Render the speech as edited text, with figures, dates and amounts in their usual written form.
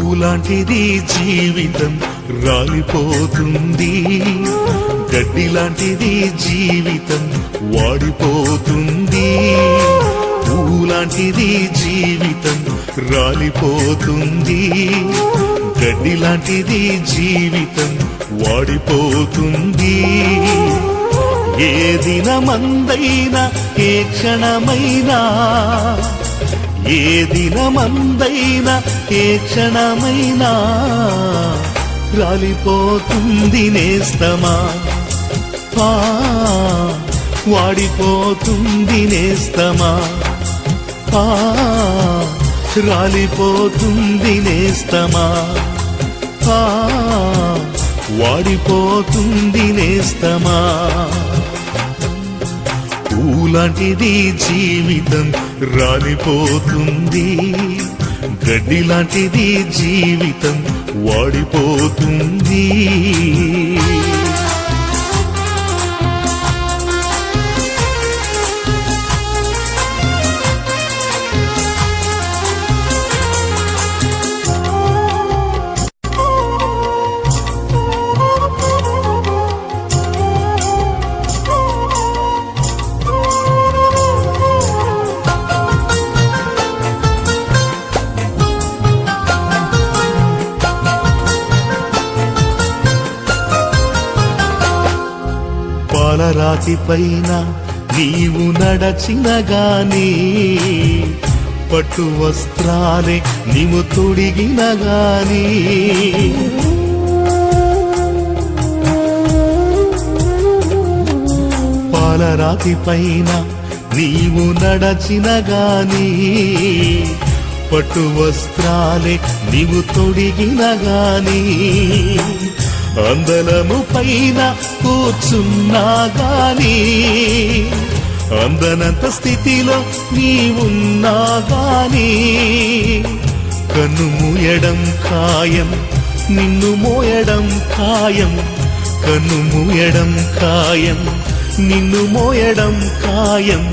పూలాంటిది జీవితం రాలిపోతుంది, గడ్డి లాంటిది జీవితం వాడిపోతుంది. పూలాంటిది జీవితం రాలిపోతుంది, గడ్డి లాంటిది జీవితం వాడిపోతుంది. ఏ దినమందైనా ఏ క్షణమైనా, ఏ దినమందైనా ఏ క్షణమైనా రాలిపోతుంది నేస్తమా, వాడిపోతుంది నేస్తమా, రాలిపోతుంది నేస్తమా, వాడిపోతుంది నేస్తమా. పూలాంటిది జీవితం రాలిపోతుంది, గడ్డి లాంటిది జీవితం వాడిపోతుంది. పాలరాతి పైన నీవు నడచిన గాని, పట్టు వస్త్రాలే నీవు తొడిగిన గాని, పాలరాతి పైన నీవు నడచిన గాని, పట్టు వస్త్రాలే నీవు తొడిగిన గాని, అందలము పైన కూర్చున్నా గాని, అందనంత స్థితిలో నీవున్నా గాని, కన్ను మూయడం ఖాయం, నిన్ను మోయడం ఖాయం, కన్ను మూయడం ఖాయం, నిన్ను మోయడం ఖాయం.